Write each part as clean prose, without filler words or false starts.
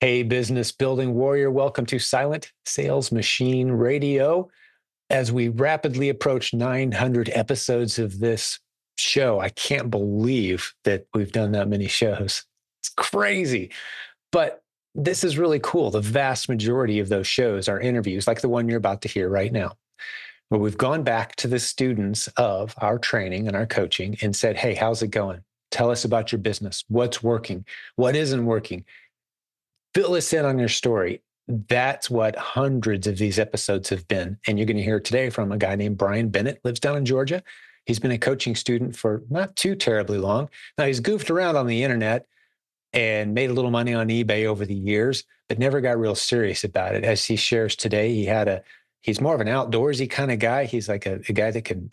Hey, business building warrior, welcome to Silent Sales Machine Radio. As we rapidly approach 900 episodes of this show, I can't believe that we've done that many shows. It's crazy. But this is really cool. The vast majority of those shows are interviews like the one you're about to hear right now, where we've gone back to the students of our training and our coaching and said, hey, how's it going? Tell us about your business. What's working? What isn't working? Fill us in on your story. That's what hundreds of these episodes have been. And you're going to hear today from a guy named Brian Bennett, lives down in Georgia. He's been a coaching student for not too terribly long. Now, he's goofed around on the internet and made a little money on eBay over the years, but never got real serious about it. As he shares today, he's more of an outdoorsy kind of guy. He's like a guy that can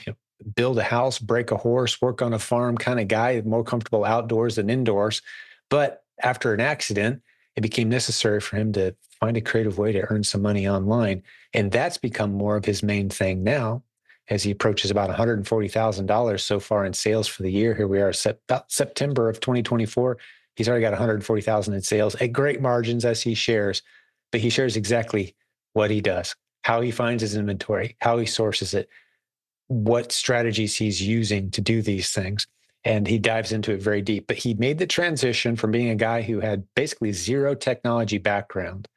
build a house, break a horse, work on a farm kind of guy, more comfortable outdoors than indoors. But after an accident, it became necessary for him to find a creative way to earn some money online. And that's become more of his main thing now as he approaches about $140,000 so far in sales for the year. Here we are, about September of 2024. He's already got $140,000 in sales at great margins as he shares, but he shares exactly what he does, how he finds his inventory, how he sources it, what strategies he's using to do these things. And he dives into it very deep. But he made the transition from being a guy who had basically zero technology background,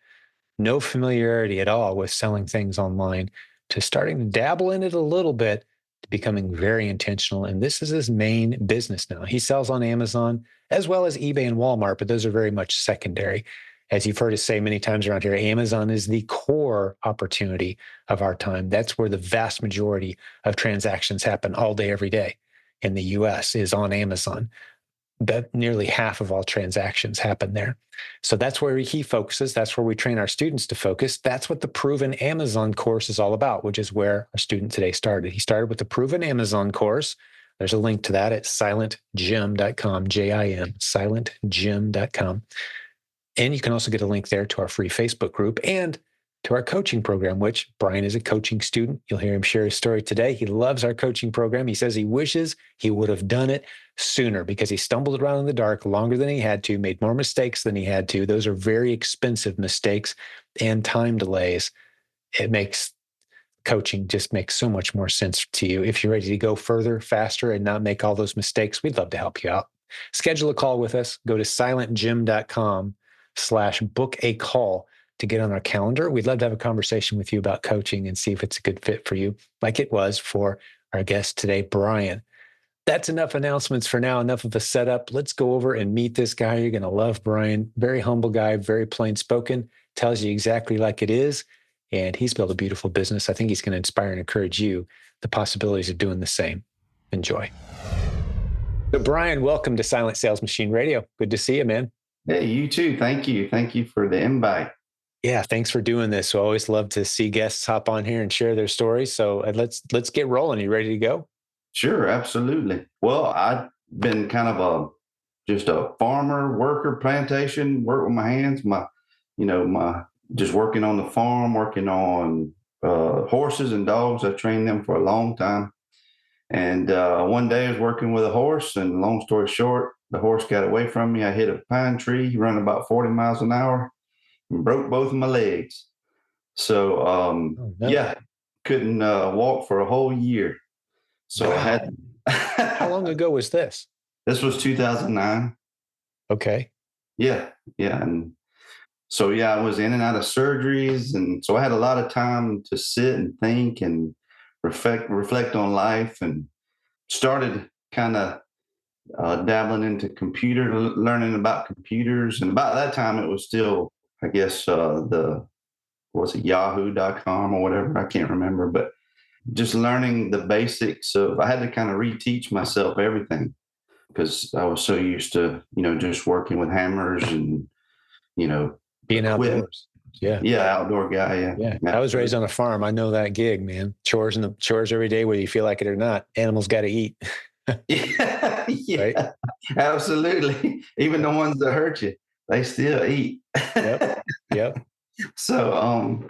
no familiarity at all with selling things online, to starting to dabble in it a little bit, to becoming very intentional. And this is his main business now. He sells on Amazon as well as eBay and Walmart, but those are very much secondary. As you've heard us say many times around here, Amazon is the core opportunity of our time. That's where the vast majority of transactions happen all day, every day in the US is on Amazon. But nearly half of all transactions happen there. So that's where he focuses. That's where we train our students to focus. That's what the Proven Amazon course is all about, which is where our student today started. He started with the Proven Amazon course. There's a link to that at silentjimdotcom, Jim, silentjimdotcom. And you can also get a link there to our free Facebook group and to our coaching program, which Brian is a coaching student. You'll hear him share his story today. He loves our coaching program. He says he wishes he would have done it sooner because he stumbled around in the dark longer than he had to, made more mistakes than he had to. Those are very expensive mistakes and time delays. It makes coaching just makes so much more sense to you. If you're ready to go further, faster, and not make all those mistakes, we'd love to help you out. Schedule a call with us. Go to silentjim.com/book a call to get on our calendar. We'd love to have a conversation with you about coaching and see if it's a good fit for you, like it was for our guest today, Brian. That's enough announcements for now, enough of a setup. Let's go over and meet this guy. You're going to love Brian. Very humble guy, very plain spoken, tells you exactly like it is. And he's built a beautiful business. I think he's going to inspire and encourage you the possibilities of doing the same. Enjoy. So Brian, welcome to Silent Sales Machine Radio. Good to see you, man. Hey, you too. Thank you. Thank you for the invite. Yeah, thanks for doing this. So I always love to see guests hop on here and share their stories. So let's get rolling. You ready to go? Sure, absolutely. Well, I've been kind of just a farmer, worker, plantation, work with my hands, my just working on the farm, working on horses and dogs. I trained them for a long time. And one day I was working with a horse, and long story short, the horse got away from me. I hit a pine tree, running about 40 miles an hour, and broke both of my legs. So, Oh, no. yeah, couldn't walk for a whole year. So Wow. I had. How long ago was this? This was 2009. Okay. Yeah. And so, yeah, I was in and out of surgeries. And so I had a lot of time to sit and think and reflect on life, and started kind of dabbling into learning about computers. And about that time, it was still, I guess, yahoo.com or whatever. I can't remember, but just learning the basics of, I had to kind of reteach myself everything because I was so used to, just working with hammers and, being equipment. outdoors. Yeah. Yeah. Outdoor guy. Yeah. I was raised on a farm. I know that gig, man. Chores every day, whether you feel like it or not. Animals got to eat. Yeah. Right? Absolutely. Even the ones that hurt you, they still eat. Yep. So,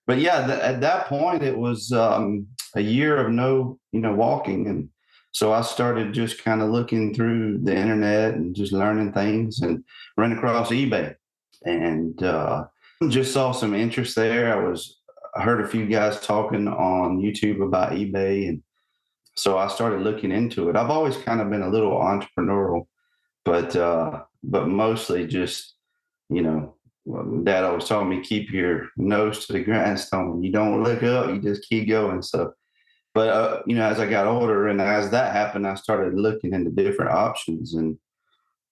but yeah, at that point, it was a year of no, walking. And so I started just kind of looking through the internet and just learning things, and ran across eBay. and just saw some interest there. I heard a few guys talking on YouTube about eBay, and so I started looking into it. I've always kind of been a little entrepreneurial, but mostly just, you know, Dad always told me, keep your nose to the grindstone. You don't look up, you just keep going. So, but as I got older and as that happened, I started looking into different options, and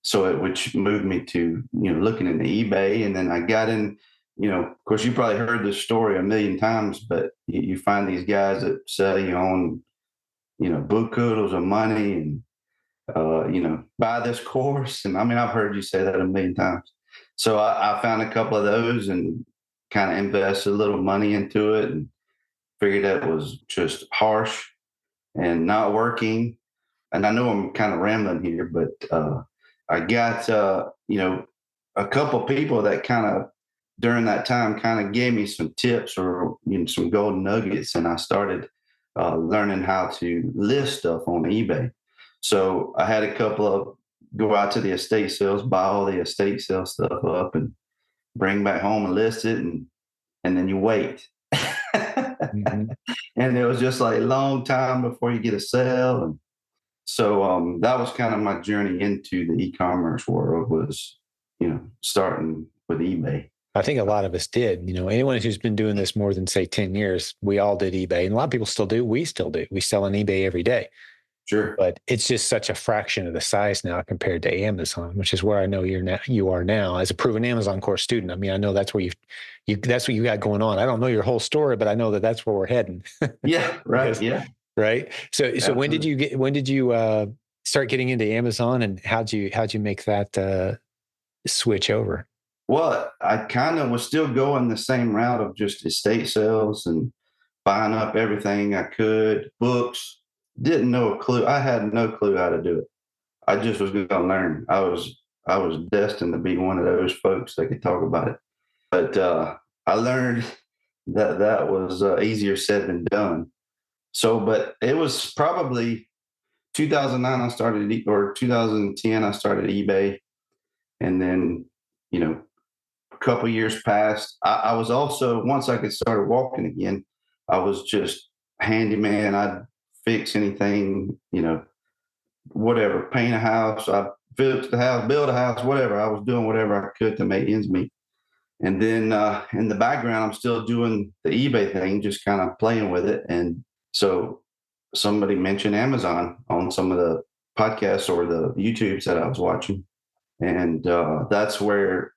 so which moved me to looking into eBay, and then I got in. Of course, you probably heard this story a million times, but you find these guys that sell you on bookloads of money, and buy this course. And I mean, I've heard you say that a million times. So I found a couple of those and kind of invested a little money into it, and figured that was just harsh and not working. And I know I'm kind of rambling here, but I got, a couple of people that kind of during that time kind of gave me some tips or some golden nuggets. And I started learning how to list stuff on eBay. So I had a couple of go out to the estate sales, buy all the estate sale stuff up, and bring back home and list it, and then you wait. Mm-hmm. And it was just like a long time before you get a sale. And so that was kind of my journey into the e-commerce world, was starting with eBay. I think a lot of us did. Anyone who's been doing this more than, say, 10 years, we all did eBay. And a lot of people still do. We still do. We sell on eBay every day. Sure. But it's just such a fraction of the size now compared to Amazon, which is where I know you are now as a proven Amazon course student. I mean, I know that's where that's what you got going on. I don't know your whole story, but I know that that's where we're heading. Yeah. Right. Yeah. Right. So when did you start getting into Amazon, and how'd you make that switch over? Well, I kind of was still going the same route of just estate sales and buying up everything I could, books. Didn't know a clue. I had no clue how to do it. I just was going to learn. I was destined to be one of those folks that could talk about it. But I learned that was easier said than done. So, but it was probably 2009 I started, or 2010 I started eBay, and then a couple years passed. I was also, once I could start walking again, I was just handyman. I'd fix anything, whatever, paint a house, I fix the house, build a house, whatever. I was doing whatever I could to make ends meet. And then in the background, I'm still doing the eBay thing, just kind of playing with it. And so somebody mentioned Amazon on some of the podcasts or the YouTubes that I was watching. And that's where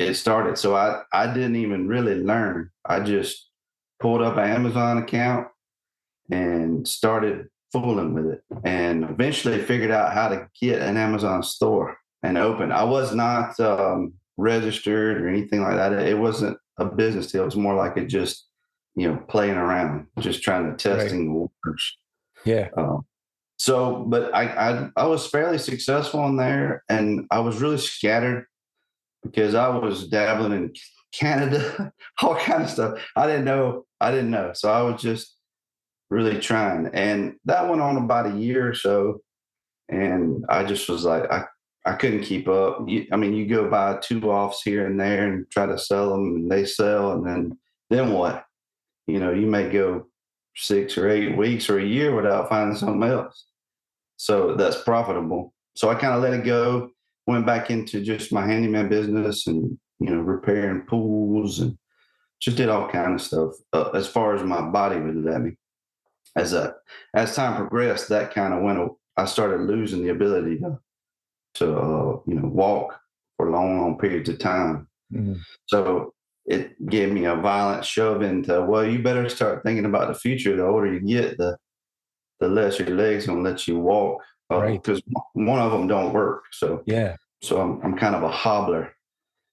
it started. So I didn't even really learn. I just pulled up an Amazon account and started fooling with it, and eventually figured out how to get an Amazon store and open. I was not registered or anything like that. It wasn't a business deal. It was more like it just, playing around, just trying to testing the waters. Yeah. So, but I was fairly successful in there, and I was really scattered because I was dabbling in Canada, all kind of stuff. I didn't know. So I was just really trying. And that went on about a year or so. And I just was like, I couldn't keep up. You go buy 2 offs here and there and try to sell them, and they sell. And then what? You may go 6 or 8 weeks or a year without finding something else. So that's profitable. So I kind of let it go, went back into just my handyman business and, repairing pools, and just did all kind of stuff as far as my body would let me. As time progressed, that kind of went. I started losing the ability to walk for long periods of time. Mm-hmm. So it gave me a violent shove into, well, you better start thinking about the future. The older you get, the less your legs gonna let you walk, Right. because one of them don't work. So Yeah. so I'm kind of a hobbler,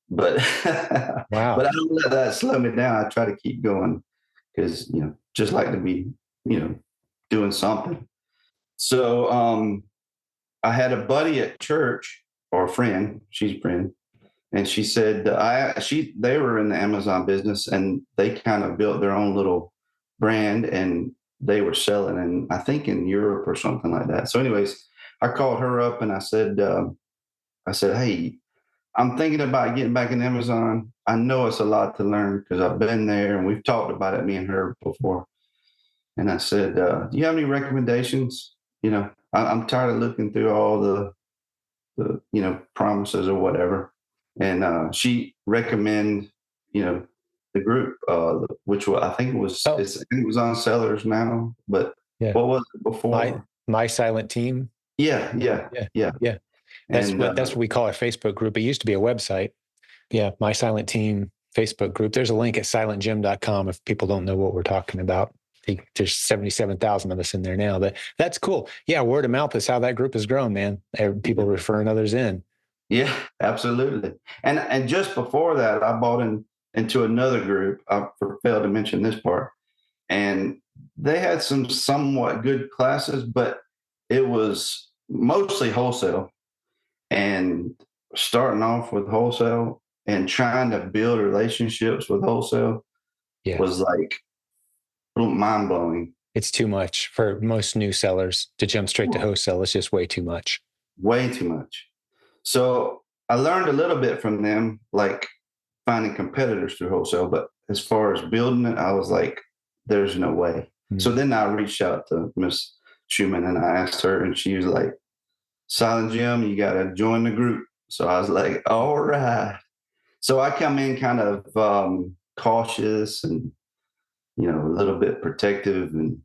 but Wow. but I don't let that slow me down. I try to keep going because just like to be doing something. So I had a buddy at church, or a friend. She's a friend, and she said they were in the Amazon business, and they kind of built their own little brand, and they were selling, and I think in Europe or something like that. So, anyways, I called her up and I said, hey, I'm thinking about getting back in Amazon. I know it's a lot to learn because I've been there and we've talked about it, me and her before. And I said, "Do you have any recommendations? I'm tired of looking through all the promises or whatever." And she recommended, the group, which I think Oh, it was on Sellers now, but yeah. what was it My before? my silent team. Yeah, yeah, Yeah. yeah. Yeah. And That's what we call our Facebook group. It used to be a website. Yeah, My Silent Team Facebook group. There's a link at silentjimdotcom if people don't know what we're talking about. There's 77,000 of us in there now, but that's cool. Yeah, word of mouth is how that group has grown, man. People referring others in. yeah, absolutely. And just before that, I bought into another group. I failed to mention this part, and they had some somewhat good classes, but it was mostly wholesale. And starting off with wholesale and trying to build relationships with wholesale Yeah, was like mind blowing. it's too much for most new sellers to jump straight to wholesale. It's just way too much. Way too much. So I learned a little bit from them, like finding competitors through wholesale. But as far as building it, I was like, there's no way. Mm. So then I reached out to Miss Schumann and I asked her, and she was like, Silent Jim, you got to join the group. So I was like, all right. So I come in kind of cautious and, a little bit protective. And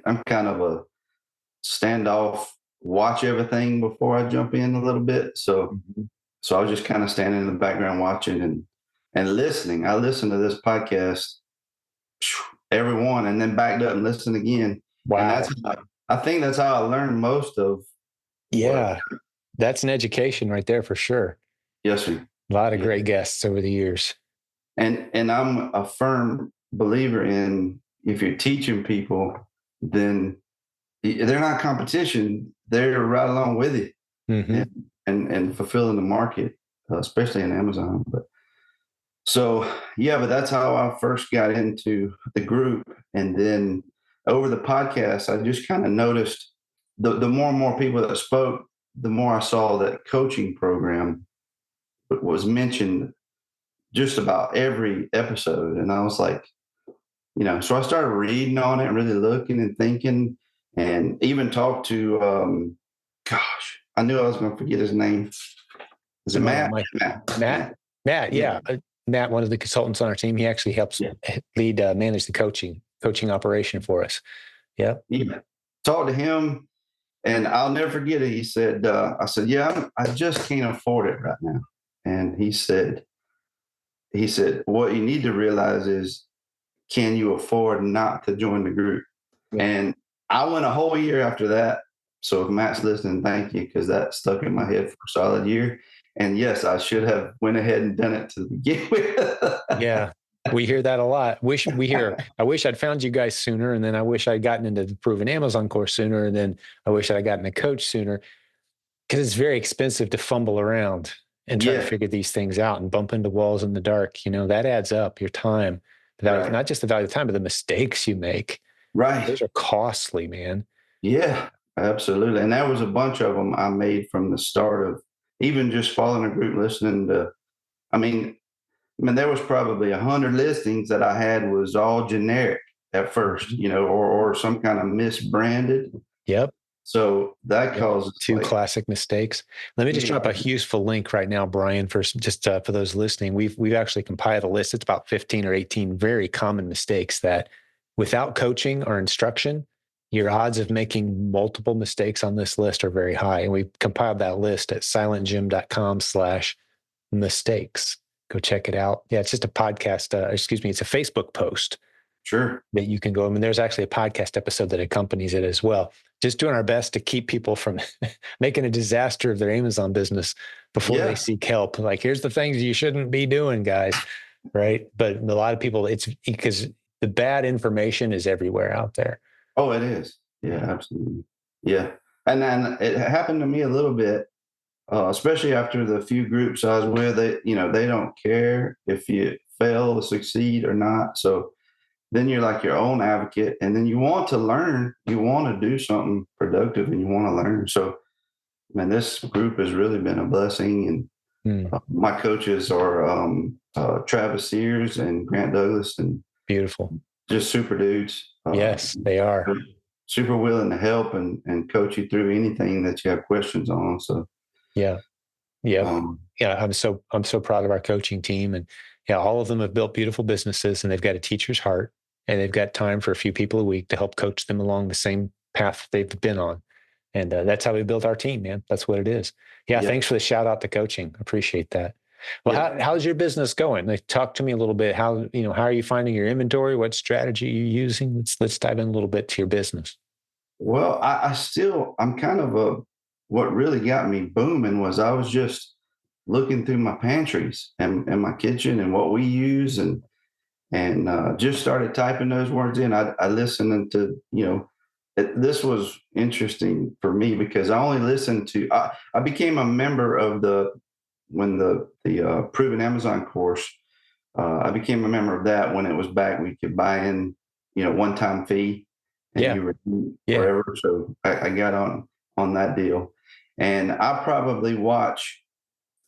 I'm kind of a standoff, watch everything before I jump in a little bit. So Mhm. so I was just kind of standing in the background watching and listening. I listened to this podcast, everyone, and then backed up and listened again. And Wow. I think that's how I learned most of what. Yeah, that's an education right there for sure. Yes, sir. A lot of Yeah. great guests over the years. And I'm a firm believer in, if you're teaching people, then they're not competition. They're right along with you Hmm. and fulfilling the market, especially in Amazon. But so, yeah, but that's how I first got into the group. And then over the podcast, I just kind of noticed the more and more people that spoke, the more I saw that coaching program was mentioned just about every episode. And I was like, so I started reading on it and really looking and thinking, and even talked to, gosh, I knew I was going to forget his name. Is it Matt? Mike, Matt. Matt, Matt, Yeah. yeah, Matt, one of the consultants on our team. He actually helps Yeah. lead manage the coaching operation for us. Yeah. Yeah. Talked to him, and I'll never forget it. He said, I said, yeah, I just can't afford it right now. And he said, what you need to realize is, can you afford not to join the group? Yeah. And I went a whole year after that. So if Matt's listening, thank you, because that stuck in my head for a solid year. And yes, I should have went ahead and done it to begin with. Yeah. We hear that a lot. I wish I'd found you guys sooner. And then I wish I'd gotten into the proven Amazon course sooner. And then I wish I'd gotten a coach sooner, because it's very expensive to fumble around and try to Yeah, figure these things out and bump into walls in the dark. That adds up. Your time, the value, right, not just the value of time, but the mistakes you make. right. Those are costly, man. Yeah, absolutely. And there was a bunch of them I made from the start of even just following a group, listening to, I mean, there was probably 100 listings that I had was all generic at first, or some kind of misbranded. Yep. So that Yep. causes Two like, classic mistakes. Let me just drop a useful link right now, Brian, for for those listening. We've actually compiled a list. It's about 15 or 18 very common mistakes that, without coaching or instruction, your odds of making multiple mistakes on this list are very high. And we compiled that list at silentjim.com/mistakes. Go check it out. Yeah, it's just a podcast. It's a Facebook post sure. that you can go. I mean, there's actually a podcast episode that accompanies it as well. Just doing our best to keep people from making a disaster of their Amazon business before they seek help. Like, here's the things you shouldn't be doing, guys. Right. But a lot of people, it's because the bad information is everywhere out there. Oh, it is. Yeah, absolutely. Yeah. And then it happened to me a little bit, especially after the few groups I was with. They don't care if you fail or succeed or not. So then you're like your own advocate, and then you want to learn, you want to do something productive, and you want to learn. So, man, this group has really been a blessing, My coaches are Travis Sears and Grant Douglas, and Beautiful. just super dudes. Yes, they are. Super willing to help and coach you through anything that you have questions on. So Yeah. Yeah. um, Yeah. I'm so proud of our coaching team. And yeah, all of them have built beautiful businesses and they've got a teacher's heart and they've got time for a few people a week to help coach them along the same path they've been on. And that's how we built our team, man. That's what it is. Yeah. yeah, Thanks for the shout out to coaching. Appreciate that. Well, yeah. how's your business going? Like, talk to me a little bit. How are you finding your inventory? What strategy are you using? Let's dive in a little bit to your business. Well, I'm kind of what really got me booming was I was just looking through my pantries and my kitchen and what we use and just started typing those words in. I listened to, this was interesting for me because I only listened to, I became a member of when the Proven Amazon course, I became a member of that when it was back. We could buy in, one time fee and Yeah. you redeem Yeah. forever. So I got on that deal. And I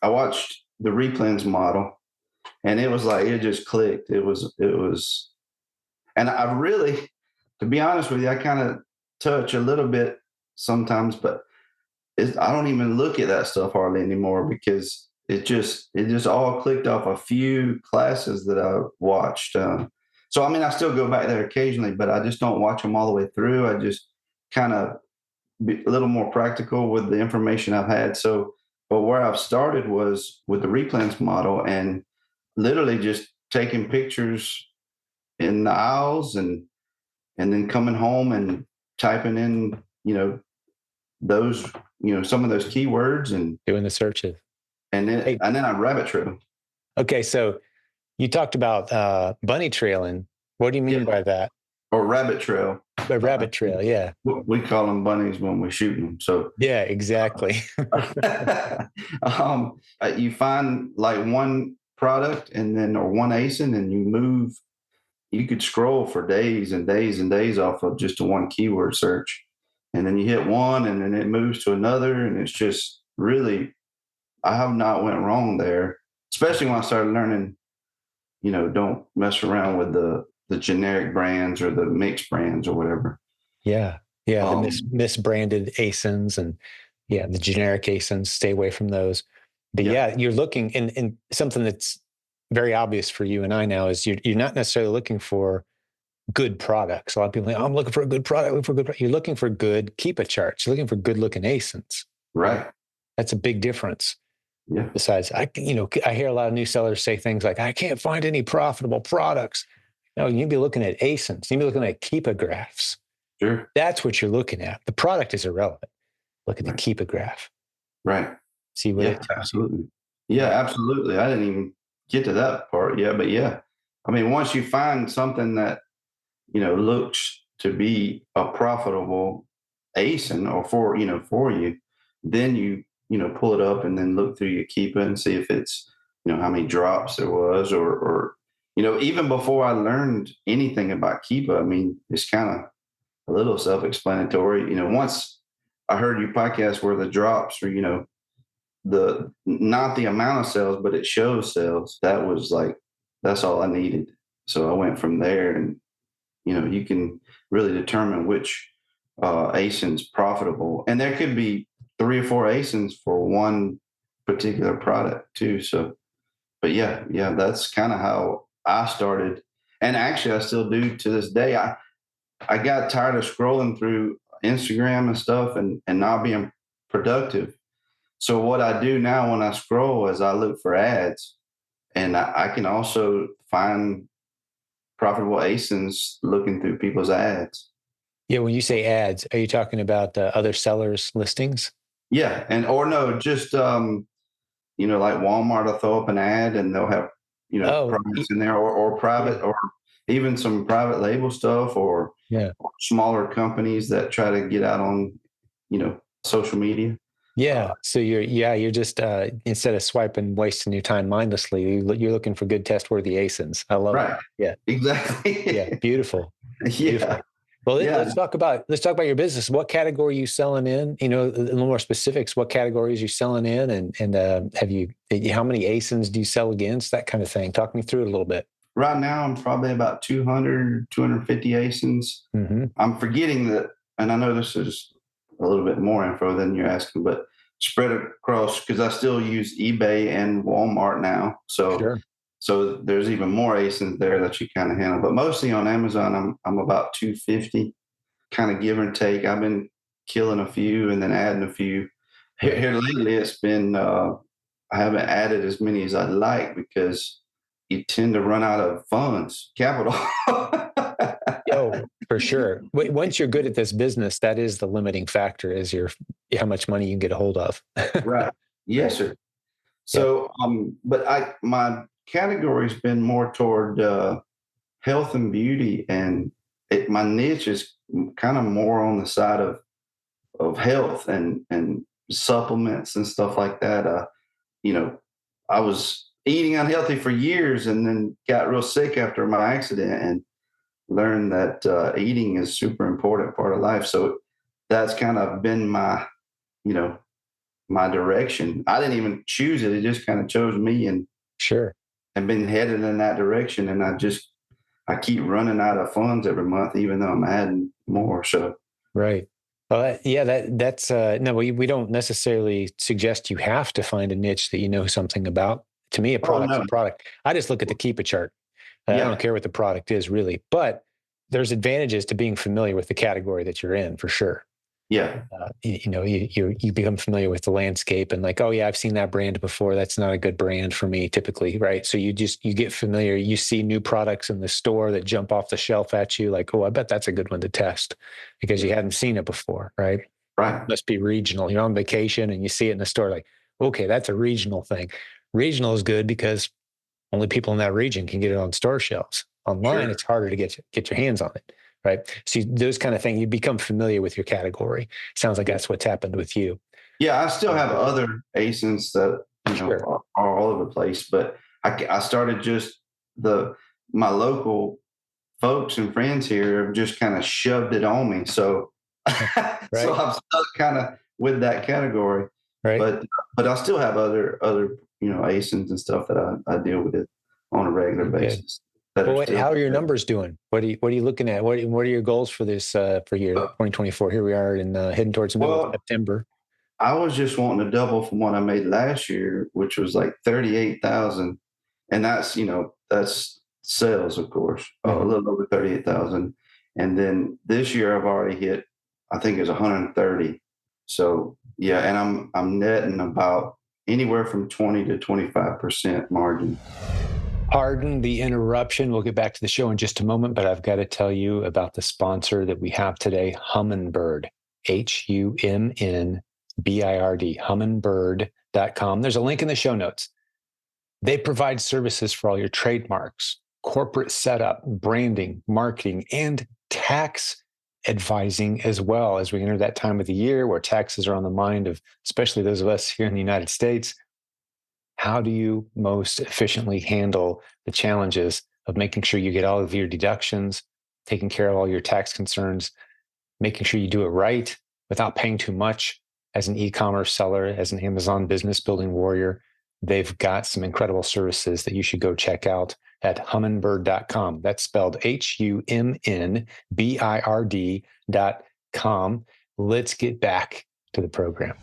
watched the replens model and it was like, it just clicked. And I really, to be honest with you, I kind of touch a little bit sometimes, but I don't even look at that stuff hardly anymore because it just all clicked off a few classes that I watched. So I mean, I still go back there occasionally, but I just don't watch them all the way through. I just kind of be a little more practical with the information I've had. So, but where I've started was with the replens model and literally just taking pictures in the aisles and then coming home and typing in, those, some of those keywords Doing the searches. and then Hey, and then I rabbit trail. okay. So you talked about bunny trailing. What do you Yeah, mean by that? or rabbit trail. A Uh, rabbit trail. Yeah. we call them bunnies when we shoot them. So Yeah, exactly. you find like one product and then or one ASIN and you move. You could scroll for days and days and days off of just a one keyword search, and then you hit one and then it moves to another, and it's just really I have not went wrong there. Especially when I started learning, don't mess around with the generic brands or the mixed brands or whatever. Yeah. Yeah. The Um, misbranded ASINs and yeah, the generic ASINs, stay away from those. But yeah, yeah, you're looking in something that's very obvious for you and I now is you're not necessarily looking for good products. A lot of people are like, oh, I'm looking for a good product, looking for a good product. You're looking for good keepa charts. You're looking for good looking ASINs. Right? right. That's a big difference. Yeah, Besides, I hear a lot of new sellers say things like, I can't find any profitable products. No, you need to be looking at ASINs. You need to be looking at keepa graphs. sure. That's what you're looking at. The product is irrelevant. Look at the Right. keepa graph. Right. See what Yeah, it tells you. absolutely. Yeah, Yeah. absolutely. I didn't even get to that part yet, but yeah. I mean, once you find something that, looks to be a profitable ASIN or for you, then you pull it up and then look through your Keepa and see if it's, how many drops there was or, even before I learned anything about Keepa, I mean, it's kind of a little self-explanatory. Once I heard your podcast where the drops are, the not the amount of sales, but it shows sales. That was like that's all I needed. So I went from there, and you can really determine which ASIN's profitable, and there could be 3 or 4 ASINs for one particular product too. So, but yeah, that's kind of how I started, and actually I still do to this day. I got tired of scrolling through Instagram and stuff and not being productive. So what I do now when I scroll is I look for ads, and I can also find profitable ASINs looking through people's ads. Yeah. When you say ads, are you talking about other sellers' listings? Yeah, and or no, just like Walmart will throw up an ad and they'll have Oh, products in there or yeah. private or even some private label stuff Yeah. or smaller companies that try to get out on social media. Yeah. So you're just, instead of swiping, wasting your time mindlessly, you're looking for good test worthy ASINs. I love Right. that. Yeah. Yeah. Exactly. Beautiful. Yeah. Beautiful. Well, Yeah. let's talk about your business. What category are you selling in? You know, a little more specifics. What categories you selling in, and how many ASINs do you sell against? That kind of thing. Talk me through it a little bit. Right now, I'm probably about 200, 250 ASINs. Mm-hmm. I'm forgetting that, and I know this is a little bit more info than you're asking, but spread across because I still use eBay and Walmart now. Sure. So there's even more ASINs there that you kind of handle. But mostly on Amazon, I'm about 250, kind of give or take. I've been killing a few and then adding a few. Right. Here lately, it's been I haven't added as many as I'd like because you tend to run out of funds, capital. Oh, for sure. Once you're good at this business, that is the limiting factor, is how much money you can get a hold of. Right. Yes, sir. Yep. So, but my category's been more toward health and beauty, and my niche is kind of more on the side of health and supplements and stuff like that. You know, I was eating unhealthy for years, and then got real sick after my accident, and learned that eating is super important part of life. So that's kind of been my, you know, my direction. I didn't even choose it; it just kind of chose me, Sure. and been headed in that direction. And I keep running out of funds every month, even though I'm adding more. So Right. Well, yeah, that's no, we don't necessarily suggest you have to find a niche that you know something about. To me, a oh product's no, a product. I just look at the keepa chart. I don't yeah, care what the product is really, but there's advantages to being familiar with the category that you're in for sure. yeah, You become familiar with the landscape and like, oh yeah, I've seen that brand before. That's not a good brand for me typically, right? So you get familiar. You see new products in the store that jump off the shelf at you, like, oh, I bet that's a good one to test because you hadn't seen it before, right? right, Must be regional. You're on vacation and you see it in the store, like, okay, that's a regional thing. Regional is good because only people in that region can get it on store shelves. Online, sure, it's harder to get your hands on it, right? So those kind of things, you become familiar with your category. Sounds like yeah. that's what's happened with you. Yeah, I still have other ASINs that Sure. are all over the place, but I started just the my local folks and friends here have just kind of shoved it on me. So so Right. I'm stuck kind of with that category. Right. But I still have other ASINs and stuff that I deal with it on a regular Good. basis that Well, are still how are your numbers doing? What are you looking at? What are your goals for this for year uh, 2024? Here we are in heading towards the middle of well, September. I was just wanting to double from what I made last year, which was like 38,000. And that's sales, of course, a Mhm. little over 38,000. And then this year I've already hit, I think it's 130. So yeah, and I'm netting about anywhere from 20 to 25% margin. Pardon the interruption. We'll get back to the show in just a moment, but I've got to tell you about the sponsor that we have today, Humminbird, Hummnbird, humminbird.com. There's a link in the show notes. They provide services for all your trademarks, corporate setup, branding, marketing, and tax advising as well as we enter that time of the year where taxes are on the mind of especially those of us here in the United States. How do you most efficiently handle the challenges of making sure you get all of your deductions, taking care of all your tax concerns, making sure you do it right without paying too much as an e-commerce seller, as an Amazon business building warrior? They've got some incredible services that you should go check out at humminbird.com. That's spelled HUMNBIRD.com. Let's get back to the program.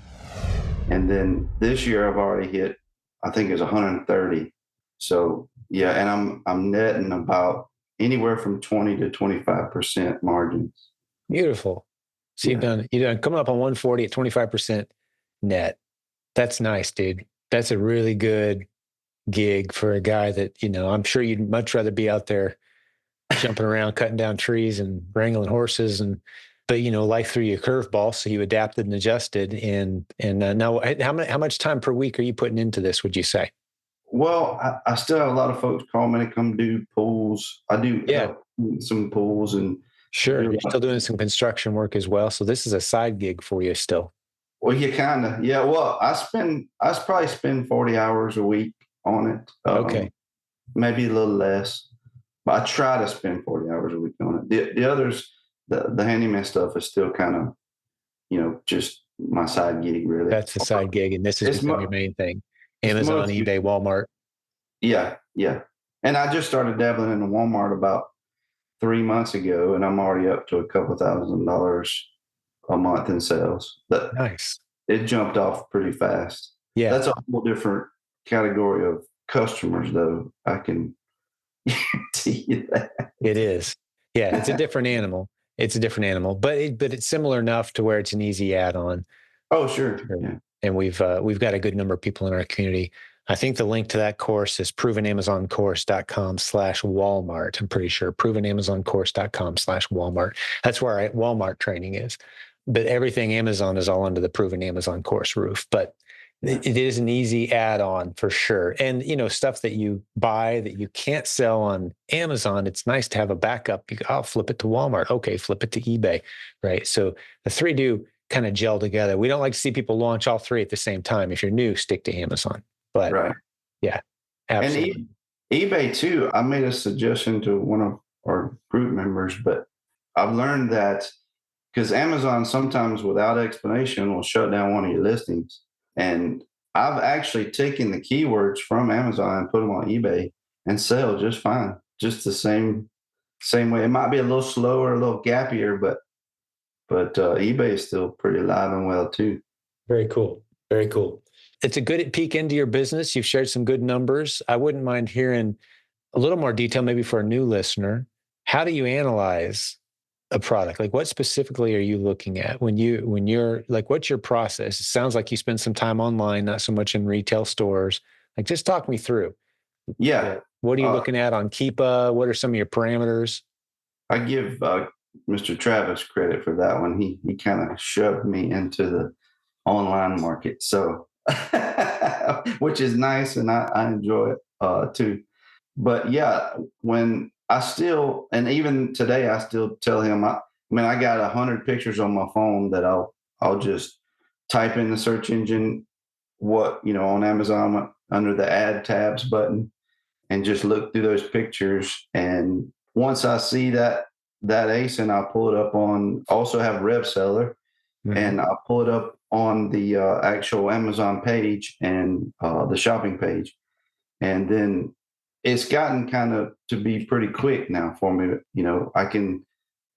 And then this year I've already hit, I think it's 130. So yeah, and I'm netting about anywhere from 20 to 25% margins. Beautiful. So you've Yeah. done coming up on 140 at 25% net. That's nice, dude. That's a really good gig for a guy that, I'm sure you'd much rather be out there jumping around, cutting down trees and wrangling horses but life threw you a curveball. So you adapted and adjusted. And now how much time per week are you putting into this, would you say? Well, I still have a lot of folks call me to come do pools. I do Yeah, help with some pools and sure. do a You're lot. still doing some construction work as well. So this is a side gig for you still. Well, you kind of, yeah. Well, I probably spend 40 hours a week on it. Okay. Maybe a little less, but I try to spend 40 hours a week on it. The others, the handyman stuff is still kind of, just my side gig, really. That's the side gig, and this has It's become your mo- main thing. it's Amazon, mostly, eBay, Walmart. yeah, yeah. And I just started dabbling in the Walmart about 3 months ago, and I'm already up to a couple $1,000 a month in sales. But Nice. it jumped off pretty fast. Yeah, That's a whole different category of customers, though. I can guarantee you it is. Yeah, it's a that. different animal. It's a different animal, but it's similar enough to where it's an easy add-on. Oh, sure. Sure. Yeah. And we've got a good number of people in our community. I think the link to that course is provenamazoncourse.com/Walmart. I'm pretty sure provenamazoncourse.com/Walmart. That's where our Walmart training is. But everything Amazon is all under the Proven Amazon course roof. But Yeah. it is an easy add-on for sure. And stuff that you buy that you can't sell on Amazon, it's nice to have a backup. I'll flip it to Walmart. Okay, flip it to eBay. Right. So the three do kind of gel together. We don't like to see people launch all three at the same time. If you're new, stick to Amazon. But Right. yeah, And absolutely. eBay, too, I made a suggestion to one of our group members, but I've learned that because Amazon sometimes without explanation will shut down one of your listings. And I've actually taken the keywords from Amazon and put them on eBay and sell just fine. Just the same way. It might be a little slower, a little gappier, but eBay is still pretty alive and well too. Very cool. Very cool. It's a good peek into your business. You've shared some good numbers. I wouldn't mind hearing a little more detail, maybe for a new listener. How do you analyze a product? Like, what specifically are you looking at when you're like, what's your process? It sounds like you spend some time online, not so much in retail stores. Like, just talk me through. Yeah. What are you Uh, looking at on Keepa? What are some of your parameters? I give Mr. Travis credit for that one. He kind of shoved me into the online market, so which is nice, and I enjoy it too. But yeah, when I still, and even today, I still tell him, I mean, I got 100 pictures on my phone that I'll just type in the search engine, on Amazon under the ad tabs button, and just look through those pictures. And once I see that ASIN, I'll pull it up on. Also have RevSeller, Mhm. and I'll pull it up on the actual Amazon page and the shopping page, and then it's gotten kind of to be pretty quick now for me. I can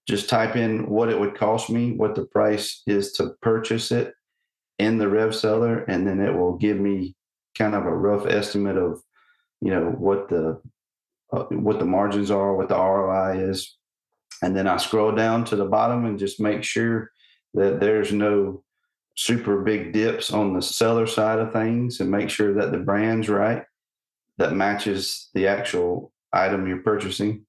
just type in what it would cost me, what the price is to purchase it in the RevSeller, and then it will give me kind of a rough estimate of what the margins are, what the ROI is, and then I scroll down to the bottom and just make sure that there's no super big dips on the seller side of things, and make sure that the brand's right, that matches the actual item you're purchasing,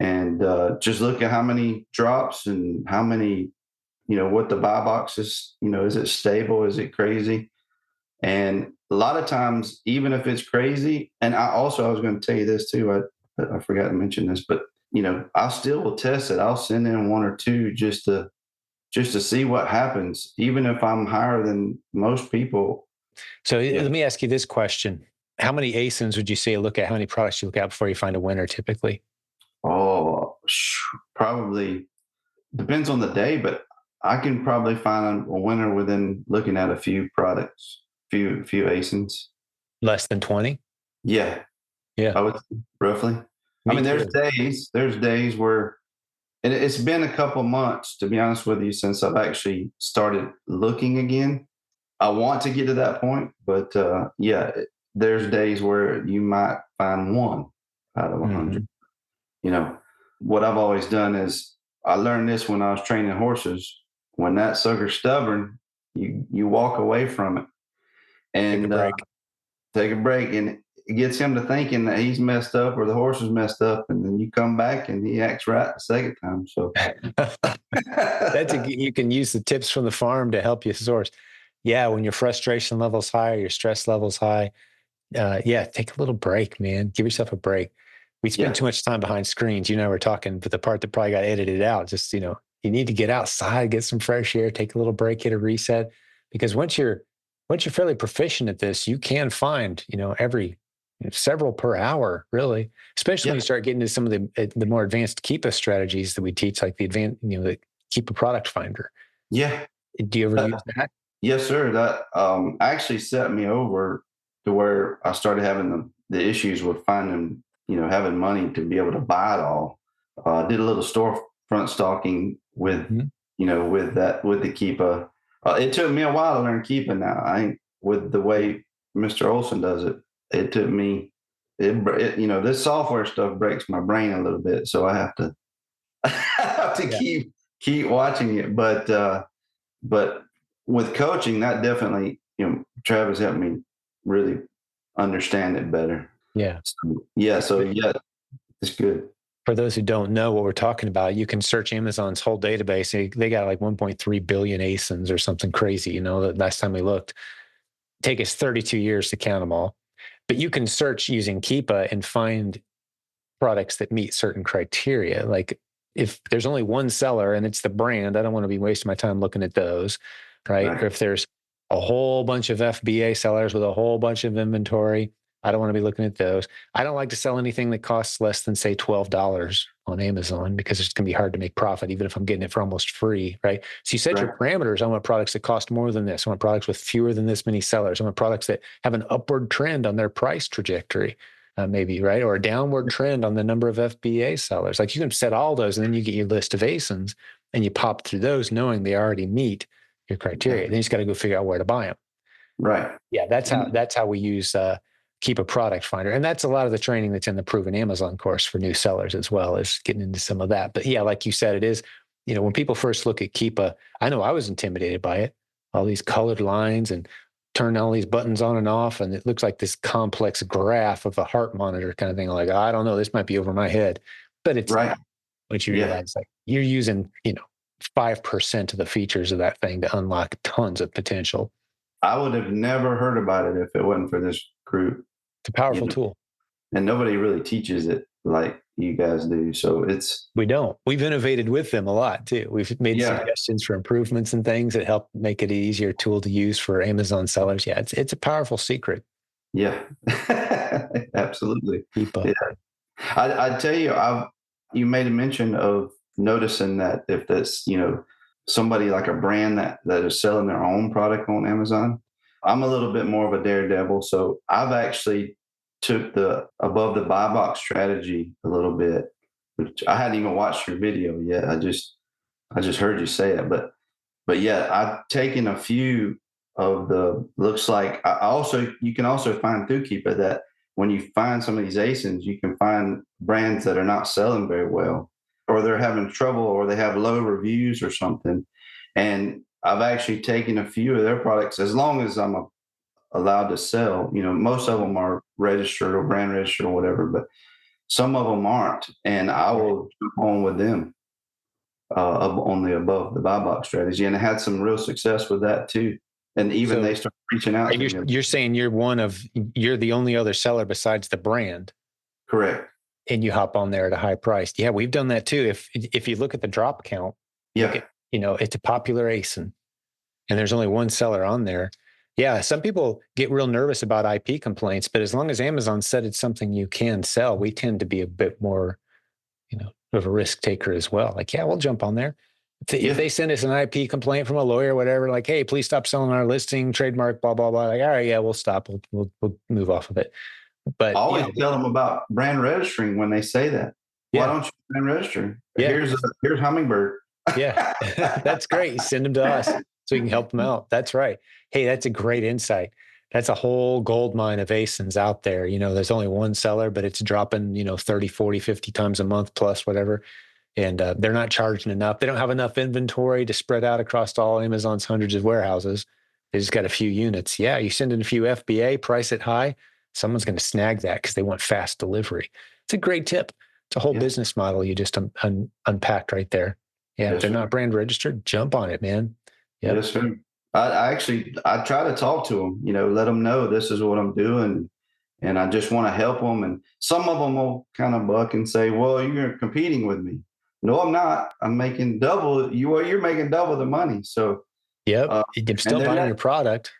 and just look at how many drops and how many, what the buy box is. Is it stable? Is it crazy? And a lot of times, even if it's crazy, and I was going to tell you this too. I forgot to mention this, but I still will test it. I'll send in one or two just to see what happens, even if I'm higher than most people. So Yeah. let me ask you this question. How many ASINs would you say you look at? How many products you look at before you find a winner typically? Oh, probably depends on the day, but I can probably find a winner within looking at a few products, few ASINs. Less than 20? Yeah, Yeah, I would roughly. I me mean, there's too. days where, and it's been a couple months, to be honest with you, since I've actually started looking again. I want to get to that point, but yeah, there's days where you might find one out of 100. Mhm. You know, what I've always done is, I learned this when I was training horses. When that sucker's stubborn, you walk away from it Take a and break. take a break, and it gets him to thinking that he's messed up or the horse is messed up, and then you come back and he acts right the second time. So You can use the tips from the farm to help you source. Yeah, when your frustration level's high, your stress level's high, yeah, take a little break, man. Give yourself a break. We spend yeah, too much time behind screens. You know, we're talking, but the part that probably got edited out, just, you need to get outside, get some fresh air, take a little break, hit a reset. Because once you're fairly proficient at this, you can find, every several per hour, really. Especially Yeah. when you start getting to some of the more advanced keepa strategies that we teach, like the advanced, the keepa product finder. Yeah. Do you ever use that? Yes, sir. That actually set me over to where I started having the issues with finding, having money to be able to buy it all. Did a little storefront stalking with, Mhm. with the Keepa. It took me a while to learn Keepa now. I ain't with the way Mr. Olson does it. It took me, this software stuff breaks my brain a little bit. So I have to, I have to Yeah. keep watching it. But with coaching, that definitely, Travis helped me really understand it better. Yeah. So it's good. For those who don't know what we're talking about, you can search Amazon's whole database. They got like 1.3 billion ASINs or something crazy. The last time we looked, take us 32 years to count them all. But you can search using Keepa and find products that meet certain criteria. Like if there's only one seller and it's the brand, I don't want to be wasting my time looking at those, right? Or Right. if there's a whole bunch of FBA sellers with a whole bunch of inventory, I don't want to be looking at those. I don't like to sell anything that costs less than, say, $12 on Amazon because it's going to be hard to make profit, even if I'm getting it for almost free, right? So you set your Right. parameters. I want products that cost more than this. I want products with fewer than this many sellers. I want products that have an upward trend on their price trajectory. Maybe, right? Or a downward trend on the number of FBA sellers. Like you can set all those and then you get your list of ASINs and you pop through those knowing they already meet your criteria. Yeah. Then you just got to go figure out where to buy them. Right. Yeah, And that's how we use Keep a Product Finder. And that's a lot of the training that's in the Proven Amazon course for new sellers as well, as getting into some of that. But yeah, like you said, it is, when people first look at Keepa, I know I was intimidated by it, all these colored lines and turn all these buttons on and off. And it looks like this complex graph of a heart monitor kind of thing. Like, I don't know, this might be over my head, but it's right. not. Once you Yeah. realize like you're using, 5% of the features of that thing to unlock tons of potential. I would have never heard about it if it wasn't for this group, It's a you powerful know, tool. and nobody really teaches it like you guys do. So it's, We don't. We've innovated with them a lot too. We've made yeah, suggestions for improvements and things that help make it an easier tool to use for Amazon sellers. Yeah, it's a powerful secret. yeah, absolutely. Keepa. Yeah. I tell you, you made a mention of noticing that if that's, somebody like a brand that is selling their own product on Amazon. I'm a little bit more of a daredevil, so I've actually took the above the buy box strategy a little bit, which I hadn't even watched your video yet. I just heard you say it, but yeah, I've taken a few of the, looks like you can also find through Keepa that when you find some of these ASINs, you can find brands that are not selling very well, or they're having trouble, or they have low reviews or something. And I've actually taken a few of their products, as long as I'm allowed to sell. Most of them are registered or brand registered or whatever, but some of them aren't, and I Right. will jump on with them on the above the buy box strategy, and I had some real success with that too. And even they So start reaching out to me. you're saying you're the only other seller besides the brand, Correct. and you hop on there at a high price. Yeah, we've done that too. If you look at the drop count, look Yeah. at it's a popular ASIN, and there's only one seller on there. Yeah, some people get real nervous about IP complaints, but as long as Amazon said it's something you can sell, we tend to be a bit more, of a risk taker as well. Like, yeah, we'll jump on there. If Yeah. they send us an IP complaint from a lawyer, or whatever, like, hey, please stop selling our listing, trademark, blah blah blah. Like, all right, yeah, we'll stop. We'll move off of it. But Always yeah, tell them about brand registering when they say that. Why yeah, don't you brand register? yeah, Here's Hummingbird. yeah. That's great. You send them to us so we can help them out. That's right. Hey, that's a great insight. That's a whole gold mine of ASINs out there. There's only one seller, but it's dropping, 30, 40, 50 times a month plus whatever. And they're not charging enough. They don't have enough inventory to spread out across all Amazon's hundreds of warehouses. They just got a few units. Yeah, you send in a few FBA, price it high. Someone's going to snag that because they want fast delivery. It's a great tip. It's a whole Yeah. business model you just unpacked right there. Yeah, if Yes, they're sir. not brand registered, jump on it, man. Yep. Yes, sir. I try to talk to them, let them know this is what I'm doing, and I just want to help them. And some of them will kind of buck and say, "Well, you're competing with me." No, I'm not. I'm making double. You're making double the money. So, Yep. uh, You're and still they're buying not. your product.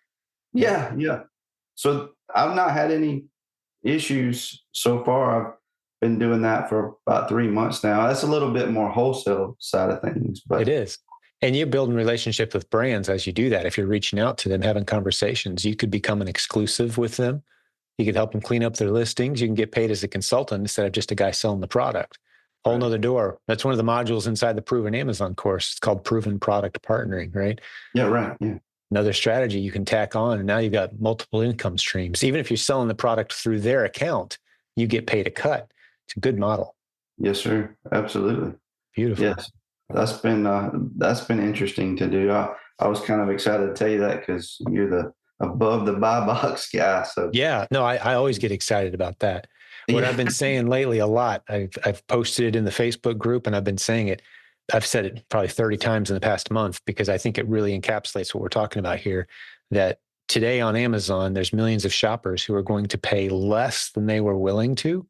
Yep. Yeah, yeah. So I've not had any issues so far. I've been doing that for about 3 months now. That's a little bit more wholesale side of things, It but is. And you build a relationship with brands as you do that. If you're reaching out to them, having conversations, you could become an exclusive with them. You could help them clean up their listings. You can get paid as a consultant instead of just a guy selling the product. Whole right. nother door. That's one of the modules inside the Proven Amazon course. It's called Proven Product Partnering, right? Yeah, right. Yeah. Another strategy you can tack on. And now you've got multiple income streams. Even if you're selling the product through their account, you get paid a cut. It's a good model. Yes, sir. Absolutely. Beautiful. Yes. That's been interesting to do. I was kind of excited to tell you that because you're the above the buy box guy. So Yeah, no, I always get excited about that. What I've yeah. been saying lately a lot, I've posted it in the Facebook group and I've been saying it. I've said it probably 30 times in the past month because I think it really encapsulates what we're talking about here. That today on Amazon, there's millions of shoppers who are going to pay less than they were willing to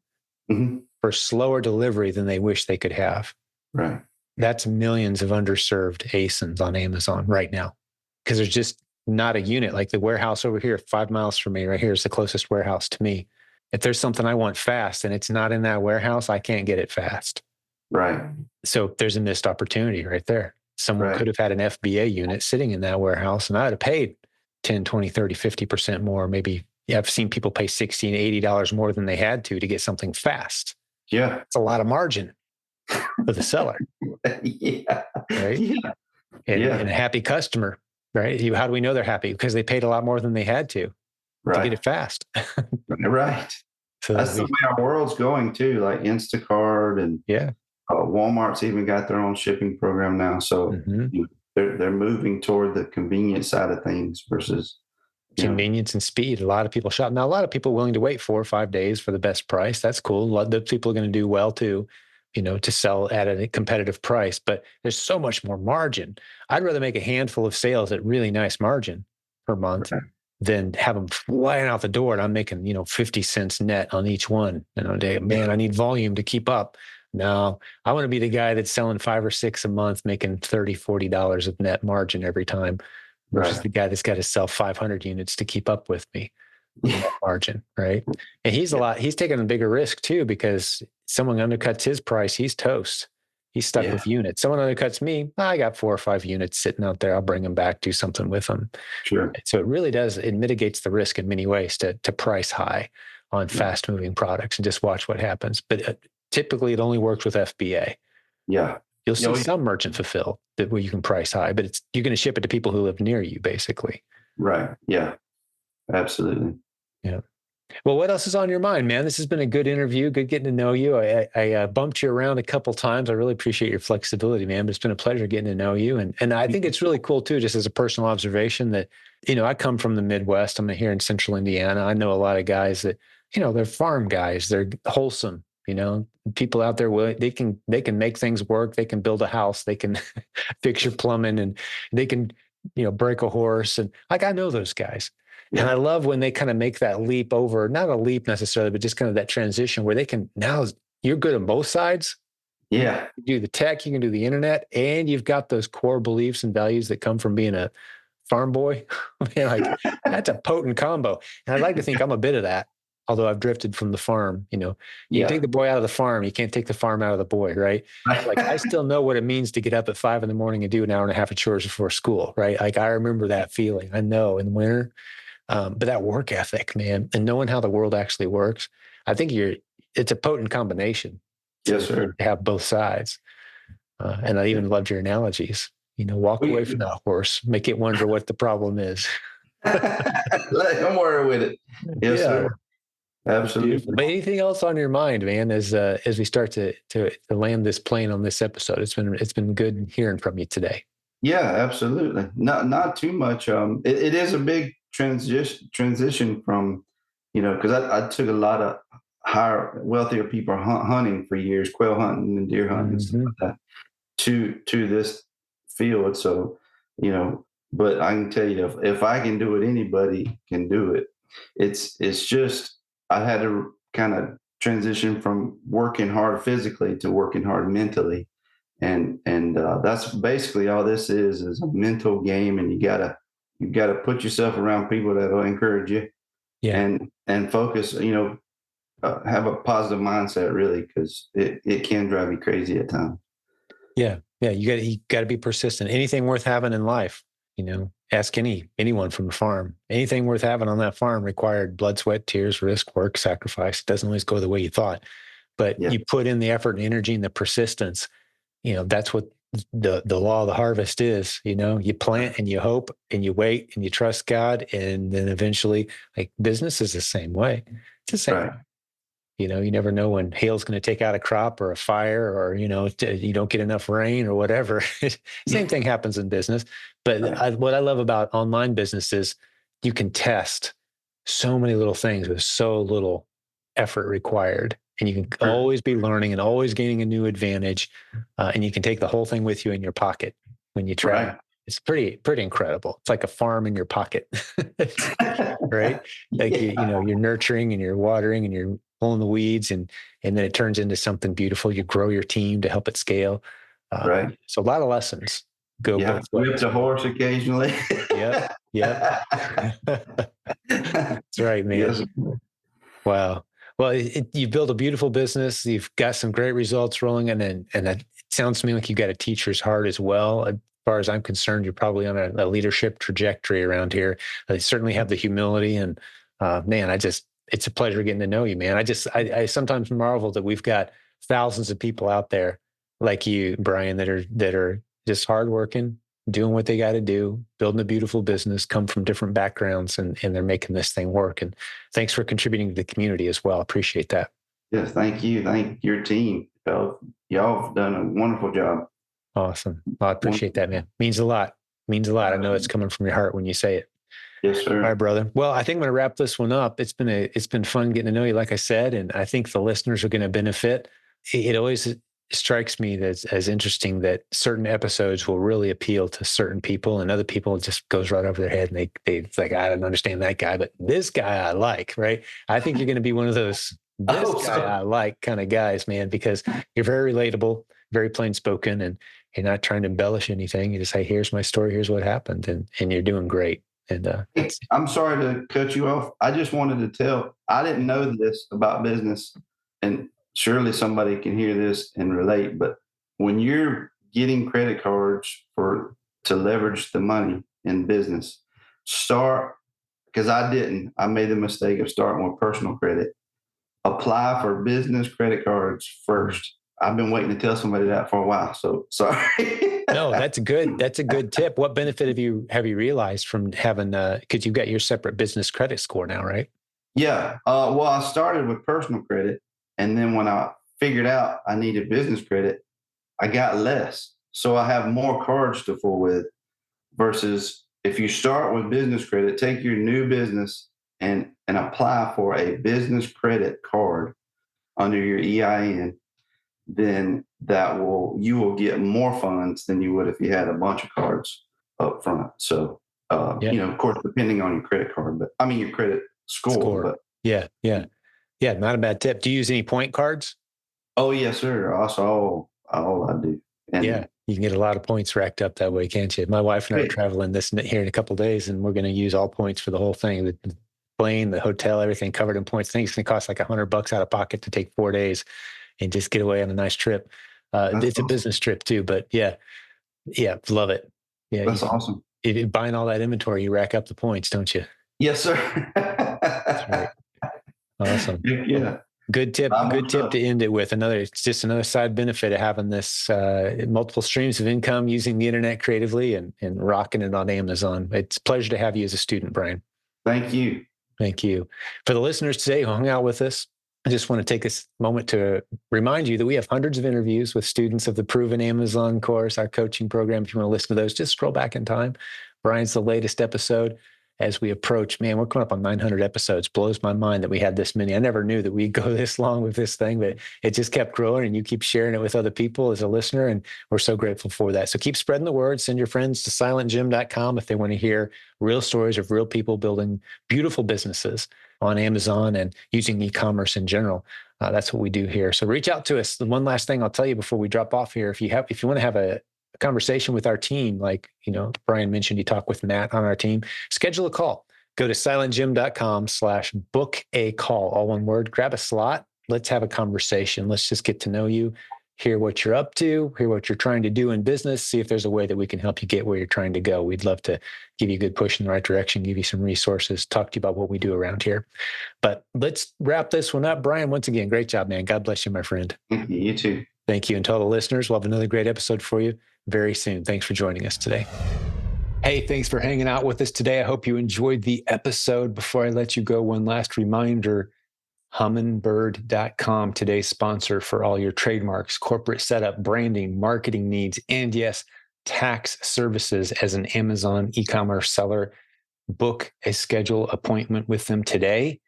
Mhm. for slower delivery than they wish they could have. Right. That's millions of underserved ASINs on Amazon right now because there's just not a unit like the warehouse over here, 5 miles from me, right here is the closest warehouse to me. If there's something I want fast and it's not in that warehouse, I can't get it fast. Right. So there's a missed opportunity right there. Someone Right. could have had an FBA unit sitting in that warehouse and I'd have paid 10, 20, 30, 50% more. Maybe yeah, I've seen people pay $60 and $80 more than they had to get something fast. Yeah. It's a lot of margin for the seller, Yeah. right? Yeah. And Yeah. a happy customer, right? How do we know they're happy? Because they paid a lot more than they had to get Right. it fast. Right. So That's the way our world's going too, like Instacart and yeah. Walmart's even got their own shipping program now. So Mm-hmm. they're moving toward the convenience side of things versus, Convenience and speed. A lot of people shop. Now, a lot of people willing to wait 4 or 5 days for the best price. That's cool. A lot of those people are going to do well too, to sell at a competitive price, but there's so much more margin. I'd rather make a handful of sales at really nice margin per month right. than have them flying out the door and I'm making, 50 cents net on each one. Man, I need volume to keep up. No, I want to be the guy that's selling 5 or 6 a month, making $30, $40 of net margin every time versus Right. the guy that's got to sell 500 units to keep up with me with Yeah. net margin, right? And Yeah. he's taking a bigger risk too because someone undercuts his price, he's toast. He's stuck Yeah. with units. Someone undercuts me, I got 4 or 5 units sitting out there. I'll bring them back, do something with them. Sure. So it mitigates the risk in many ways to price high on Yeah. fast moving products and just watch what happens. But typically it only works with FBA. Yeah. You'll see Oh, some merchant fulfill that where you can price high, but you're going to ship it to people who live near you, basically. right. Yeah. Absolutely. Yeah. Well, what else is on your mind, man? This has been a good interview. Good getting to know you. I bumped you around a couple times. I really appreciate your flexibility, man. But it's been a pleasure getting to know you, and I think it's really cool too, just as a personal observation that I come from the Midwest. I'm here in Central Indiana. I know a lot of guys that they're farm guys. They're wholesome. People out there they can make things work. They can build a house. They can fix your plumbing, and they can break a horse. And like I know those guys. And I Yeah. love when they kind of make that leap over, not a leap necessarily, but just kind of that transition where they can now you're good on both sides. Yeah. You do the tech, you can do the internet, and you've got those core beliefs and values that come from being a farm boy. Man, like that's a potent combo. And I'd like to think I'm a bit of that, although I've drifted from the farm. You can take Yeah. the boy out of the farm, you can't take the farm out of the boy, right? Like I still know what it means to get up at 5 a.m. and do an hour and a half of chores before school, right? Like I remember that feeling. I know in the winter. But that work ethic, man, and knowing how the world actually works, I think it's a potent combination Yes, to sir. have both sides. And I Yeah. even loved your analogies. Walk away from that horse, make it wonder what the problem is. Let him worry with it. Yes, Yeah, sir. that's beautiful. Absolutely. But anything else on your mind, man, as we start to land this plane on this episode? It's been good hearing from you today. Yeah, absolutely. Not too much. It is a big transition from, because I took a lot of higher, wealthier people hunting for years, quail hunting and deer hunting and stuff Hmm. like that, to this field. So, but I can tell you, if I can do it, anybody can do it. It's just I had to kind of transition from working hard physically to working hard mentally, and that's basically all this is a mental game, and you gotta put yourself around people that will encourage you Yeah. and focus. have a positive mindset, really, because it can drive you crazy at times. Yeah. Yeah. You got to be persistent. Anything worth having in life, ask anyone from the farm. Anything worth having on that farm required blood, sweat, tears, risk, work, sacrifice. It doesn't always go the way you thought, but Yeah, you put in the effort and energy and the persistence. That's what the law of the harvest is. You plant and you hope and you wait and you trust God, and then eventually, like, business is the same way. It's the same right, way. You never know when hail's going to take out a crop, or a fire, or you don't get enough rain or whatever. Same thing happens in business. But right, what I love about online business is you can test so many little things with so little effort required, and you can sure, always be learning and always gaining a new advantage, and you can take the whole thing with you in your pocket when you travel. right. It's pretty incredible. It's like a farm in your pocket. Right? Like Yeah, you're nurturing and you're watering and you're pulling the weeds, and then it turns into something beautiful. You grow your team to help it scale. right. So a lot of lessons go You have both to whip ways. the horse occasionally. Yep. Yep. That's right, man. Yes. Wow. Well, you built a beautiful business. You've got some great results rolling, and it sounds to me like you've got a teacher's heart as well. As far as I'm concerned, you're probably on a leadership trajectory around here. You certainly have the humility, and man, it's a pleasure getting to know you, man. I sometimes marvel that we've got thousands of people out there like you, Brian, that are just hardworking, doing what they got to do, building a beautiful business, come from different backgrounds, and they're making this thing work. And thanks for contributing to the community as well. Appreciate that. Yes, thank you. Thank your team. Y'all have done a wonderful job. Awesome. Well, I appreciate Wonderful. that, man. Means a lot. Means a lot. I know it's coming from your heart when you say it. Yes, All right, sir. brother. Well, I think I'm going to wrap this one up. It's been fun getting to know you, like I said, and I think the listeners are going to benefit. It always strikes me that as interesting that certain episodes will really appeal to certain people, and other people it just goes right over their head, and it's like, I don't understand that guy, but this guy I like, right? I think you're going to be one of those I this hope guy so. I like kind of guys, man, because you're very relatable, very plain spoken, and you're not trying to embellish anything. You just say, "Here's my story. Here's what happened," and you're doing great. And Hey, I'm sorry to cut you off. I just wanted to tell, I didn't know this about business, and surely somebody can hear this and relate, but when you're getting credit cards to leverage the money in business, start, because I didn't. I made the mistake of starting with personal credit. Apply for business credit cards first. I've been waiting to tell somebody that for a while, so sorry. No, that's good. That's a good tip. What benefit have you realized from having because you've got your separate business credit score now, right? Yeah. Well, I started with personal credit, and then when I figured out I needed business credit, I got less. So I have more cards to fool with versus if you start with business credit, take your new business and apply for a business credit card under your EIN, then you will get more funds than you would if you had a bunch of cards up front. So Yeah. of course, depending on your credit card, but I mean your credit score, Score. but Yeah. Yeah. Yeah. Not a bad tip. Do you use any point cards? oh yes, sir. Also, all I do. Yeah. And You can get a lot of points racked up that way, can't you? My wife and I are hey, traveling this here in a couple of days, and we're going to use all points for the whole thing. The plane, the hotel, everything covered in points. I think it's going to cost like $100 out of pocket to take 4 days and just get away on a nice trip. that's It's a awesome. business trip too, but yeah, yeah, love it. Yeah, That's awesome. if you're buying all that inventory, you rack up the points, don't you? Yes, sir. That's right. Awesome. Well, Yeah. good tip. I'm Good on tip to stuff. end it with. It's just another side benefit of having this multiple streams of income using the internet creatively and rocking it on Amazon. It's a pleasure to have you as a student, Brian. Thank you. Thank you. For the listeners today who hung out with us, I just want to take this moment to remind you that we have hundreds of interviews with students of the Proven Amazon course, our coaching program. If you want to listen to those, just scroll back in time. Brian's the latest episode as we approach. Man, we're coming up on 900 episodes. Blows my mind that we had this many. I never knew that we'd go this long with this thing, but it just kept growing, and you keep sharing it with other people as a listener. And we're so grateful for that. So keep spreading the word. Send your friends to silentjim.com if they want to hear real stories of real people building beautiful businesses on Amazon and using e-commerce in general. That's what we do here. So reach out to us. The one last thing I'll tell you before we drop off here, if you want to have a conversation with our team, like Brian mentioned, you talk with Matt on our team, schedule a call. Go to silentjim.com/book a call, all one word. Grab a slot. Let's have a conversation. Let's just get to know you, hear what you're up to, hear what you're trying to do in business, see if there's a way that we can help you get where you're trying to go. We'd love to give you a good push in the right direction, give you some resources, talk to you about what we do around here. But let's wrap this one up. Brian, once again, great job, man. God bless you, my friend. You too. Thank you. And to all the listeners, we'll have another great episode for you very soon. Thanks for joining us today. Hey, thanks for hanging out with us today. I hope you enjoyed the episode. Before I let you go, one last reminder, humminbird.com, today's sponsor for all your trademarks, corporate setup, branding, marketing needs, and yes, tax services as an Amazon e-commerce seller. Book a schedule appointment with them today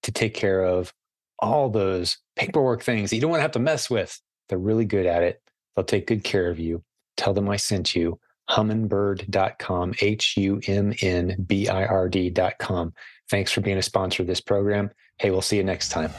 to take care of all those paperwork things that you don't want to have to mess with. They're really good at it. They'll take good care of you. Tell them I sent you. Humminbird.com, HUMNBIRD.com. Thanks for being a sponsor of this program. Hey, we'll see you next time.